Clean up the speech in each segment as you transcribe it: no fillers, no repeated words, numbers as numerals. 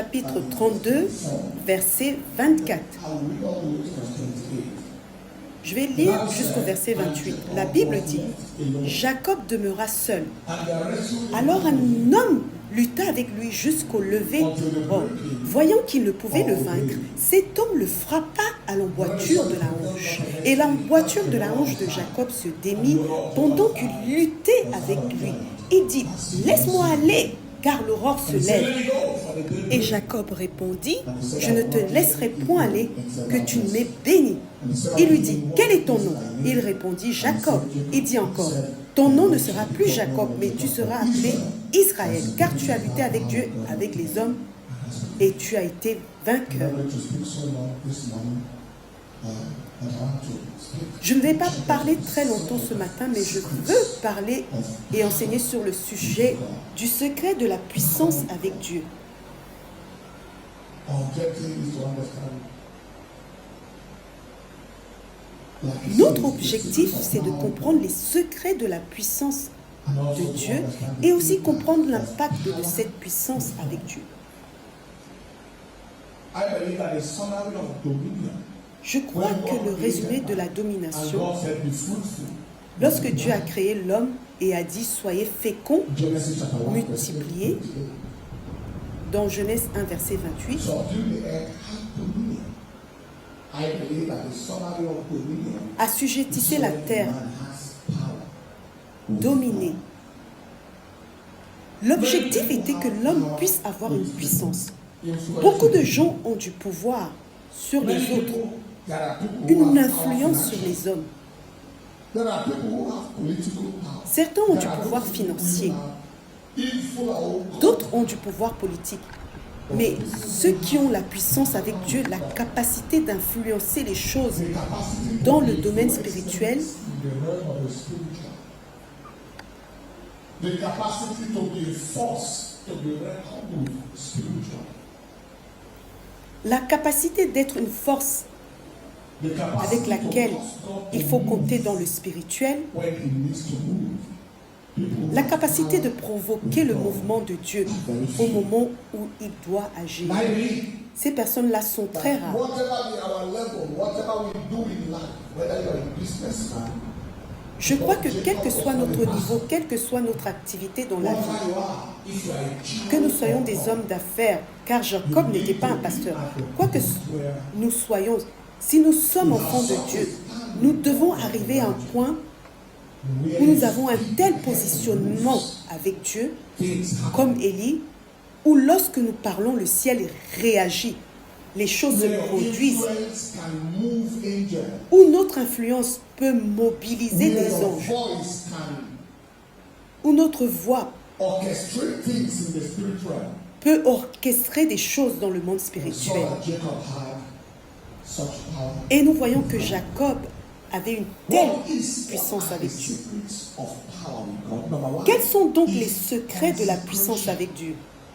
chapitre 32, verset 24. Je vais lire jusqu'au verset 28. La Bible dit, Jacob demeura seul. Alors un homme lutta avec lui jusqu'au lever du jour. Voyant qu'il ne pouvait le vaincre, cet homme le frappa à l'emboîture de la hanche. Et l'emboîture de la hanche de Jacob se démit pendant qu'il luttait avec lui. Il dit, laisse-moi aller, car l'aurore se lève. Et Jacob répondit, je ne te laisserai point aller, que tu ne m'aies béni. Il lui dit, quel est ton nom? Il répondit, Jacob. Il dit encore, ton nom ne sera plus Jacob, mais tu seras appelé Israël, car tu as lutté avec Dieu, avec les hommes, et tu as été vainqueur. Je ne vais pas parler très longtemps ce matin, mais je veux parler et enseigner sur le sujet du secret de la puissance avec Dieu. Notre objectif, c'est de comprendre les secrets de la puissance de Dieu et aussi comprendre l'impact de cette puissance avec Dieu. Je crois que le résumé de la domination, lorsque Dieu a créé l'homme et a dit « Soyez féconds, multipliez », dans Genèse 1, verset 28, assujettissez la terre, dominez. L'objectif était que l'homme puisse avoir une puissance. Beaucoup de gens ont du pouvoir sur les autres, une influence sur les hommes. Certains ont du pouvoir financier, d'autres ont du pouvoir politique. Mais ceux qui ont la puissance avec Dieu, la capacité d'influencer les choses dans le domaine spirituel, la capacité d'être une force avec laquelle il faut compter dans le spirituel, la capacité de provoquer le mouvement de Dieu au moment où il doit agir. Ces personnes-là sont très rares. Je crois que quel que soit notre niveau, quelle que soit notre activité dans la vie, que nous soyons des hommes d'affaires, car Jacob n'était pas un pasteur, quoi que nous soyons, si nous sommes enfants de Dieu, nous devons arriver à un point où nous avons un tel positionnement avec Dieu, comme Élie, où lorsque nous parlons, le ciel réagit, les choses se produisent, où notre influence peut mobiliser des anges, où notre voix peut orchestrer des choses dans le monde spirituel. Et nous voyons que Jacob avait une telle puissance avec Dieu. Quels sont donc les secrets de la puissance avec Dieu?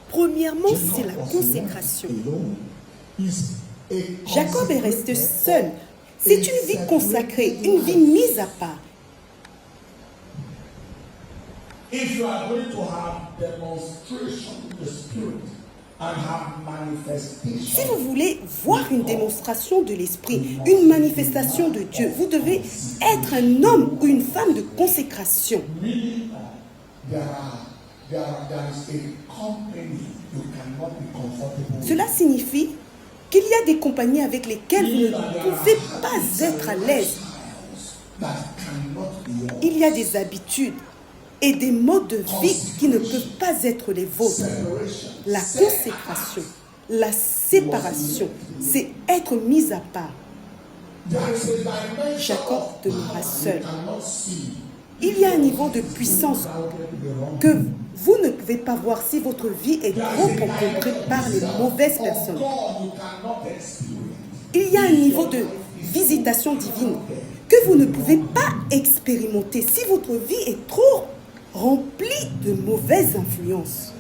Premièrement, c'est la consécration. Jacob est resté seul. C'est une vie consacrée, une vie mise à part. Si vous voulez voir une démonstration de l'esprit, une manifestation de Dieu, vous devez être un homme ou une femme de consécration. Cela signifie qu'il y a des compagnies avec lesquelles vous ne pouvez pas être à l'aise. Il y a des habitudes et des modes de vie qui ne peuvent pas être les vôtres. La consécration, la séparation, c'est être mis à part. Jacob demeura seul. Il y a un niveau de puissance que vous ne pouvez pas voir si votre vie est trop encombrée par les mauvaises personnes. Il y a un niveau de visitation divine que vous ne pouvez pas expérimenter si votre vie est trop remplie de mauvaises influences.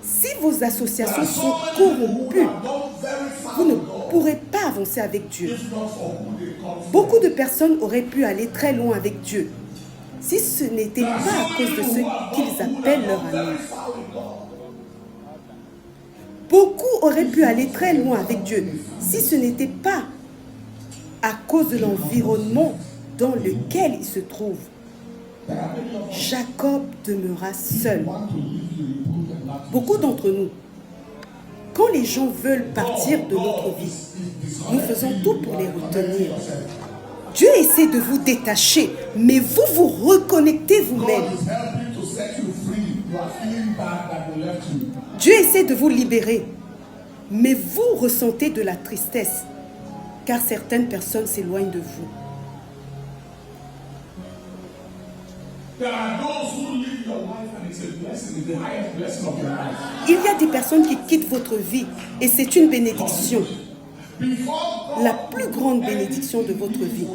Si vos associations sont corrompues, vous ne pourrez pas avancer avec Dieu. Beaucoup de personnes auraient pu aller très loin avec Dieu, si ce n'était pas à cause de ceux qu'ils appellent leurs amis. Beaucoup auraient pu aller très loin avec Dieu si ce n'était pas à cause de l'environnement dans lequel il se trouve. Jacob demeura seul. Beaucoup d'entre nous, quand les gens veulent partir de notre vie, nous faisons tout pour les retenir. Dieu essaie de vous détacher, mais vous vous reconnectez vous-même. Dieu essaie de vous libérer, mais vous ressentez de la tristesse, car certaines personnes s'éloignent de vous. Il y a des personnes qui quittent votre vie et c'est une bénédiction. La plus grande bénédiction de votre vie.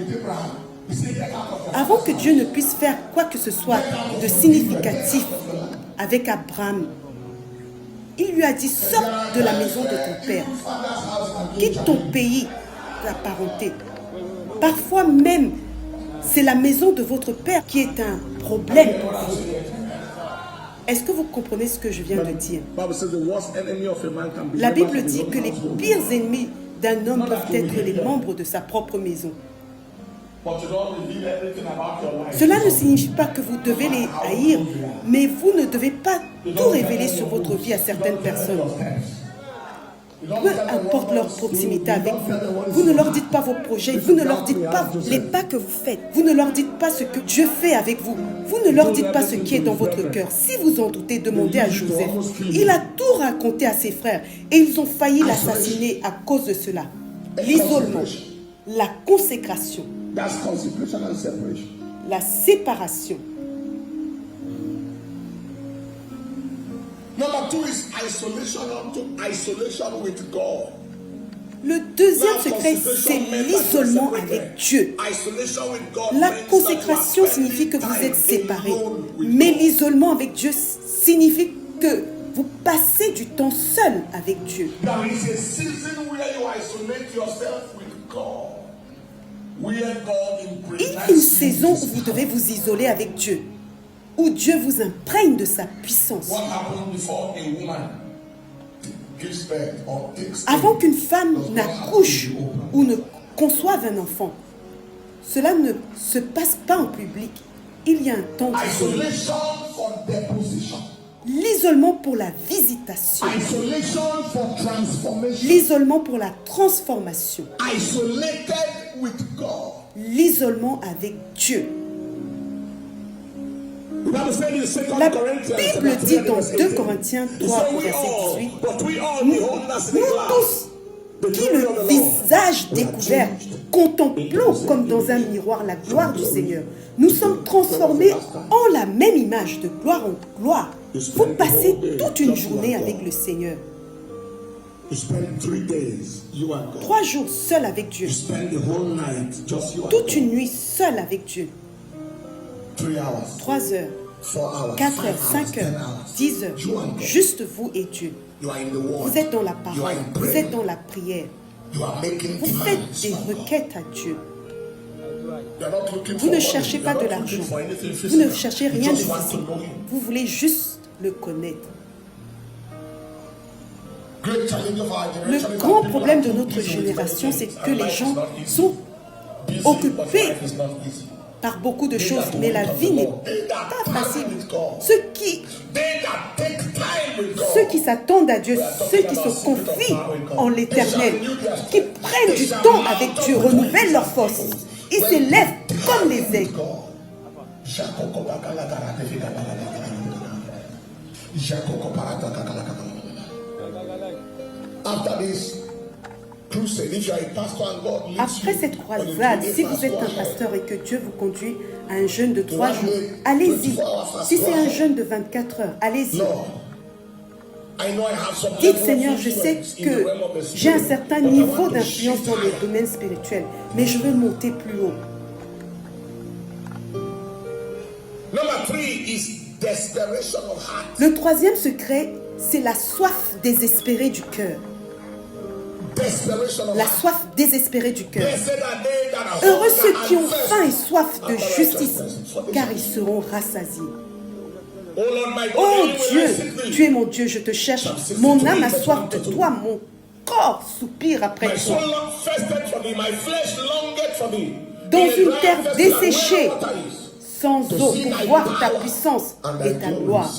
Avant que Dieu ne puisse faire quoi que ce soit de significatif avec Abraham, il lui a dit, sors de la maison de ton père, quitte ton pays, ta parenté. Parfois même, c'est la maison de votre père qui est un problème pour vous. Est-ce que vous comprenez ce que je viens de dire? La Bible dit que les pires ennemis d'un homme peuvent être les membres de sa propre maison. Cela ne signifie pas que vous devez les haïr, mais vous ne devez pas tout révéler sur votre vie à certaines personnes. Peu importe leur proximité avec vous, vous ne leur dites pas vos projets, vous ne leur dites pas les pas que vous faites, vous ne leur dites pas ce que Dieu fait avec vous, vous ne leur dites pas ce qui est dans votre cœur. Si vous en doutez, demandez à Joseph. Il a tout raconté à ses frères et ils ont failli l'assassiner à cause de cela. L'isolement, la consécration, la séparation. Le deuxième secret, c'est l'isolement avec Dieu. La consécration signifie que vous êtes séparés, mais l'isolement avec Dieu signifie que vous passez du temps seul avec Dieu. Il y a une saison où vous devez vous isoler avec Dieu, où Dieu vous imprègne de sa puissance. Avant qu'une femme n'accouche ou ne conçoive un enfant, cela ne se passe pas en public. Il y a un temps d'isolement. L'isolement pour la visitation. L'isolement pour la transformation. L'isolement avec Dieu. La Bible dit dans 2 Corinthiens 3, verset 18, nous tous qui le visage découvert, contemplons comme dans un miroir la gloire du Seigneur. Nous sommes transformés en la même image de gloire en gloire. Vous passez toute une journée avec le Seigneur. 3 jours seul avec Dieu. Toute une nuit seul avec Dieu. 3 heures, 4 heures, 5 heures, 10 heures, juste vous et Dieu. Vous êtes dans la parole, vous êtes dans la prière. Vous faites des requêtes à Dieu. Vous ne cherchez pas de l'argent. Vous ne cherchez rien de physique. Vous voulez juste le connaître. Le grand problème de notre génération, c'est que les gens sont occupés par beaucoup de choses, mais la vie n'est pas facile. Ceux qui s'attendent à Dieu, ceux qui se confient en l'Éternel, qui prennent du temps avec Dieu, renouvellent leur force, ils s'élèvent comme les aigles. Après cette croisade, si vous êtes un pasteur et que Dieu vous conduit à un jeûne de 3 jours, allez-y. Si c'est un jeûne de 24 heures, allez-y. Dites, Seigneur, je sais que j'ai un certain niveau d'influence dans le domaine spirituel, mais je veux monter plus haut. Le troisième secret, c'est la soif désespérée du cœur. La soif désespérée du cœur. Heureux ceux qui ont faim et soif de justice, car ils seront rassasiés. Oh Dieu, tu es mon Dieu, je te cherche. Mon âme a soif de toi, mon corps soupire après toi. Dans une terre desséchée, sans eau, pour voir ta puissance et ta gloire,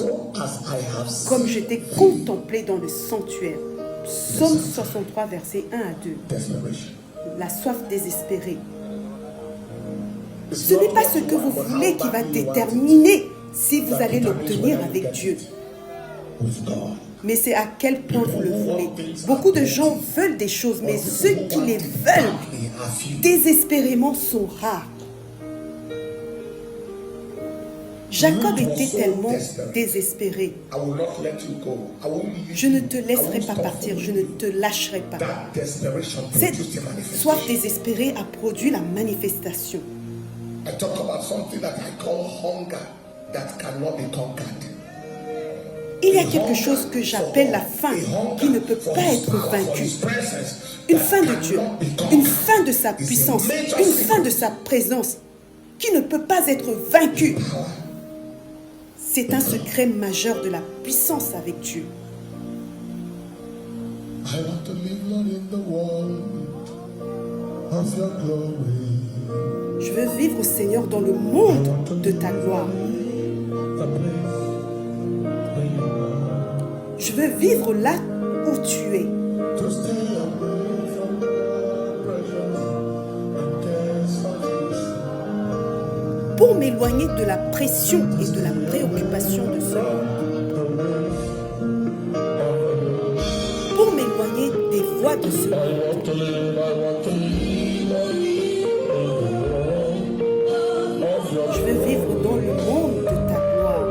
comme je t'ai contemplé dans le sanctuaire. Psaume 63, versets 1 à 2. La soif désespérée. Ce n'est pas ce que vous voulez qui va déterminer si vous allez l'obtenir avec Dieu. Mais c'est à quel point vous le voulez. Beaucoup de gens veulent des choses, mais ceux qui les veulent désespérément sont rares. Jacob était tellement désespéré. Je ne te laisserai pas partir, je ne te lâcherai pas. Cette soif désespérée a produit la manifestation. Il y a quelque chose que j'appelle la faim qui ne peut pas être vaincue. Une faim de Dieu, une faim de sa puissance, une faim de sa présence qui ne peut pas être vaincue. C'est un secret majeur de la puissance avec Dieu. Je veux vivre, Seigneur, dans le monde de ta gloire. Je veux vivre là où tu es. Pour m'éloigner de la pression et de la préoccupation de ce monde. Pour m'éloigner des voies de ce monde. Je veux vivre dans le monde de ta gloire.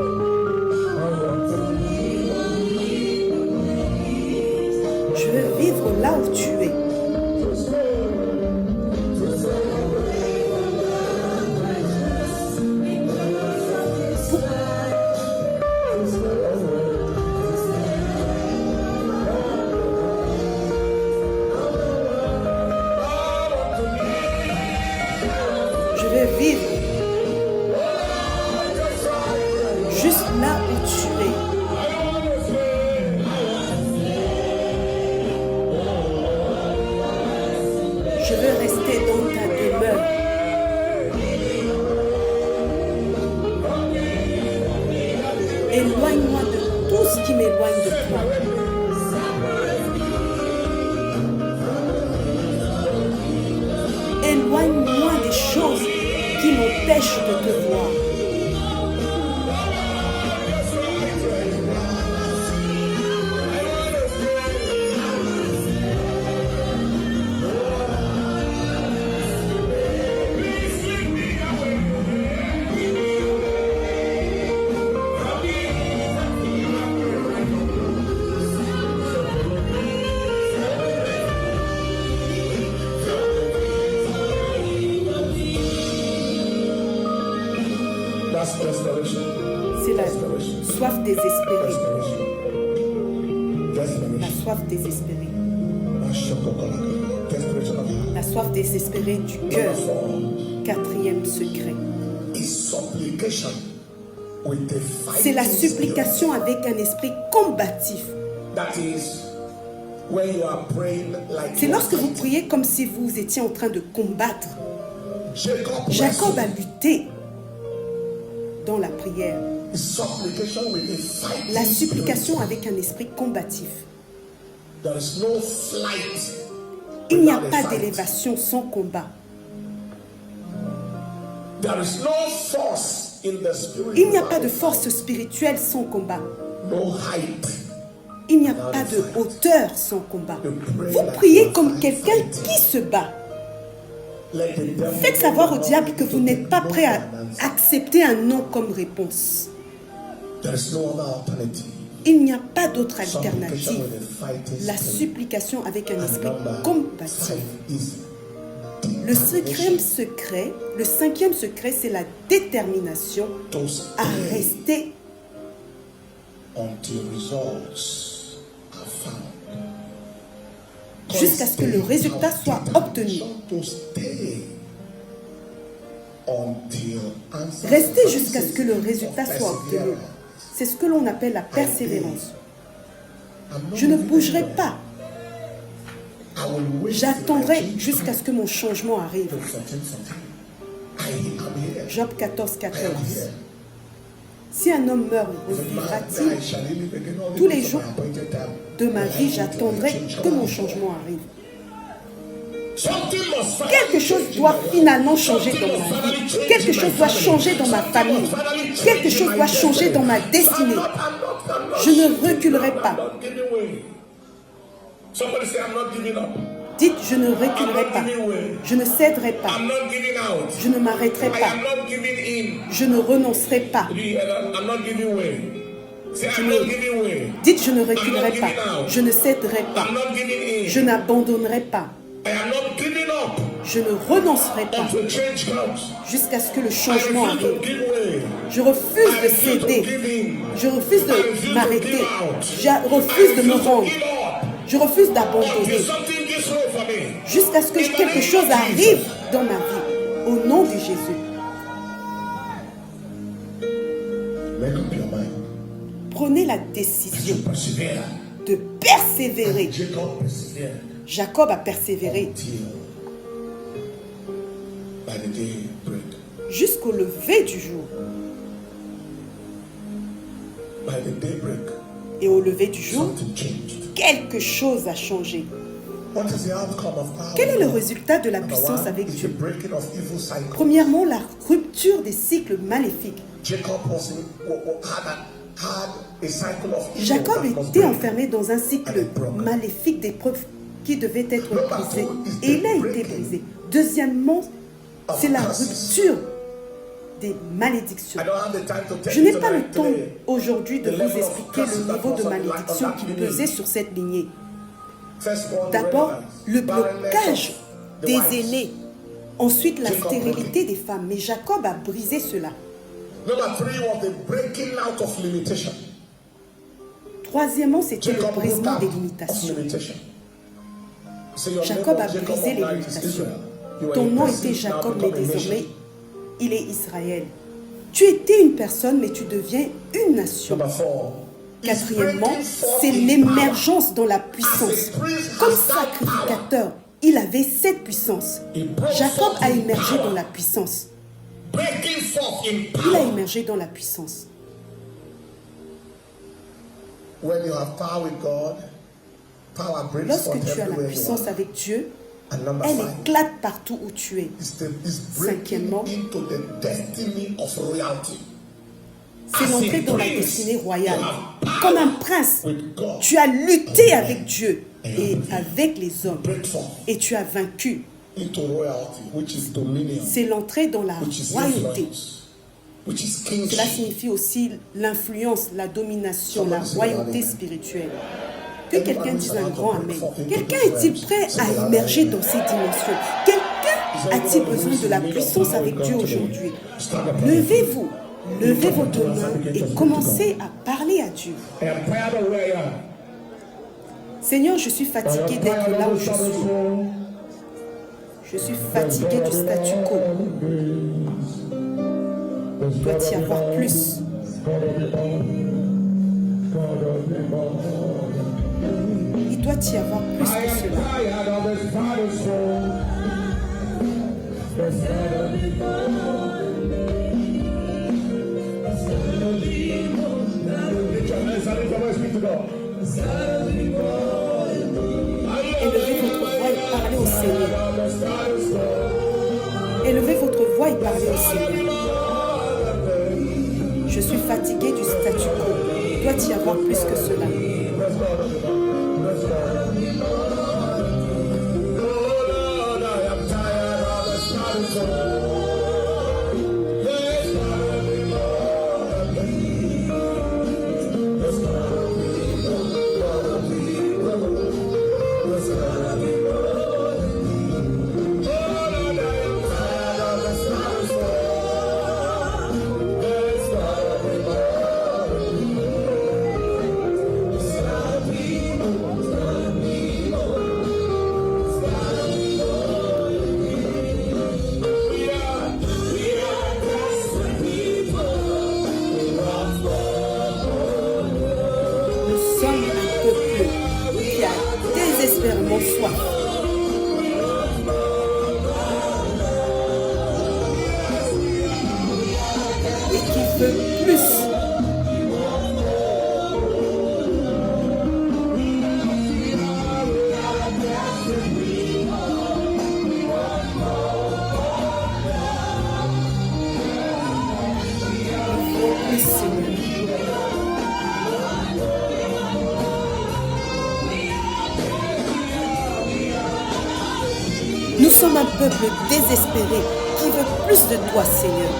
Je veux vivre là où tu es. Je veux vivre juste là où tu es. Je veux rester dans ta demeure. Éloigne-moi de tout ce qui m'éloigne de toi. Éloigne-moi des choses qui m'empêchent de te voir. C'est la soif désespérée. La soif désespérée. La soif désespérée du cœur. Quatrième secret. C'est la supplication avec un esprit combatif. C'est lorsque vous priez comme si vous étiez en train de combattre. Jacob a lutté dans la prière. La supplication avec un esprit combatif. Il n'y a pas d'élévation sans combat. Il n'y a pas de force spirituelle sans combat. Il n'y a pas de hauteur sans combat. Vous priez comme quelqu'un qui se bat. Faites savoir au diable que vous n'êtes pas prêt à accepter un non comme réponse. Il n'y a pas d'autre alternative. La supplication avec un esprit combatif. Le cinquième secret, c'est la détermination à rester jusqu'à ce que le résultat soit obtenu. Restez jusqu'à ce que le résultat soit obtenu. C'est ce que l'on appelle la persévérance. Je ne bougerai pas. J'attendrai jusqu'à ce que mon changement arrive. Job 14, 14. Si un homme meurt, revivra-t-il? Tous les jours de ma vie, j'attendrai que mon changement arrive. Quelque chose doit finalement changer dans ma vie. Quelque chose doit changer dans ma famille. Quelque chose doit changer dans ma destinée. Je ne reculerai pas. Dites, je ne reculerai pas. Je ne céderai pas. Je ne m'arrêterai pas. Je ne renoncerai pas. Dites, je ne reculerai pas. Je ne céderai pas. Je n'abandonnerai pas. Je ne renoncerai pas jusqu'à ce que le changement arrive. Je refuse de céder. Je refuse de m'arrêter. Je refuse de me rendre. Je refuse d'abandonner jusqu'à ce que quelque chose arrive dans ma vie. Au nom de Jésus. Prenez la décision de persévérer. Jacob a persévéré jusqu'au lever du jour. Et au lever du jour, quelque chose a changé. Quel est le résultat de la puissance avec Dieu? Premièrement, la rupture des cycles maléfiques. Jacob était enfermé dans un cycle maléfique d'épreuves qui devait être brisé. Et il a été brisé. Deuxièmement, c'est la rupture des malédictions. Je n'ai pas le temps aujourd'hui de vous expliquer le niveau de malédiction qui pesait sur cette lignée. D'abord, le blocage des aînés. Ensuite, la stérilité des femmes. Mais Jacob a brisé cela. Troisièmement, c'était le brisement des limitations. Jacob a brisé les limitations. Ton nom était Jacob, mais désormais, il est Israël. Tu étais une personne, mais tu deviens une nation. Quatrièmement, c'est l'émergence dans la puissance. Comme sacrificateur, il avait cette puissance. Jacob a émergé dans la puissance. Il a émergé dans la puissance. Lorsque tu as la puissance avec Dieu, elle éclate partout où tu es. Cinquièmement, c'est l'entrée dans la destinée royale. Comme un prince, tu as lutté avec Dieu et avec les hommes. Et tu as vaincu. C'est l'entrée dans la royauté. Cela signifie aussi l'influence, la domination, la royauté spirituelle. Que quelqu'un dise un grand amen. Quelqu'un est-il prêt à immerger dans ces dimensions? Quelqu'un a-t-il besoin de la puissance avec Dieu aujourd'hui? Levez-vous, levez votre main et commencez à parler à Dieu. Seigneur, je suis fatigué d'être là où je suis. Je suis fatigué du statu quo. Il doit y avoir plus. Il doit y avoir plus que cela. Élevez votre voix et parlez au Seigneur. Élevez votre voix et parlez au Seigneur. Je suis fatigué du statu quo. Il doit y avoir plus que cela. sommes un peuple qui a désespérément soif. Et qui veut plus. Nous sommes un peuple désespéré qui veut plus de toi, Seigneur.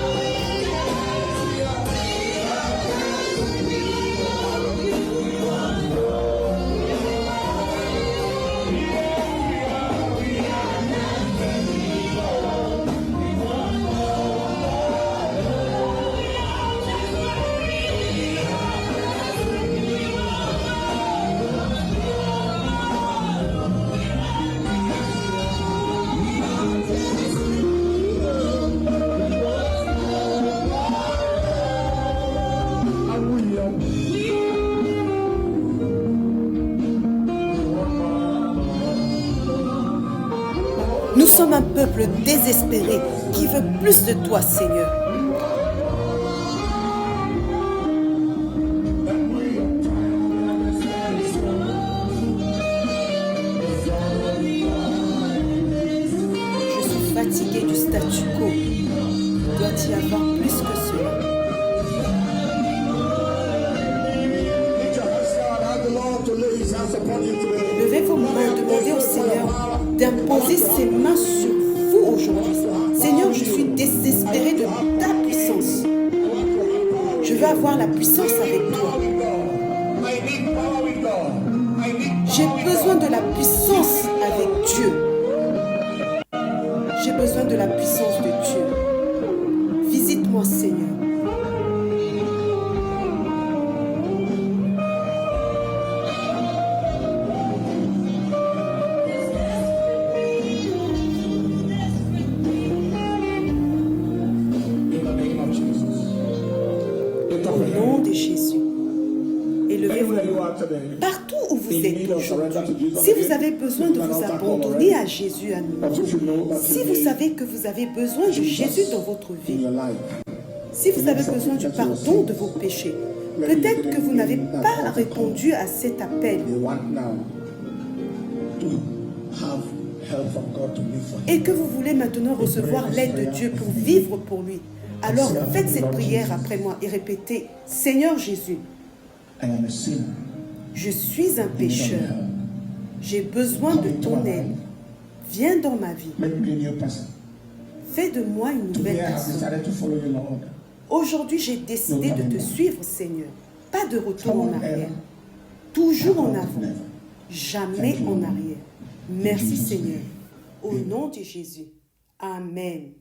Nous sommes un peuple désespéré qui veut plus de toi, Seigneur. Je suis fatigué du statu quo. Doit-il y avoir plus que cela? Levez vos mains, demandez au Seigneur d'imposer ses mains sur vous aujourd'hui. Seigneur, je suis désespéré de ta puissance. Je veux avoir la puissance avec toi. J'ai besoin de la puissance avec Dieu. J'ai besoin de la puissance de Dieu. Visite-moi, Seigneur. Au nom de Jésus, élevez-vous partout où vous êtes aujourd'hui. Si vous avez besoin de vous abandonner à Jésus à nouveau, si vous savez que vous avez besoin de Jésus dans votre vie, si vous avez besoin du pardon de vos péchés, peut-être que vous n'avez pas répondu à cet appel et que vous voulez maintenant recevoir l'aide de Dieu pour vivre pour lui. Alors faites cette prière après moi et répétez: Seigneur Jésus, je suis un pécheur. J'ai besoin de ton aide. Viens dans ma vie. Fais de moi une nouvelle personne. Aujourd'hui, j'ai décidé de te suivre, Seigneur. Pas de retour en arrière. Toujours en avant. Jamais en arrière. Merci, Seigneur. Au nom de Jésus. Amen.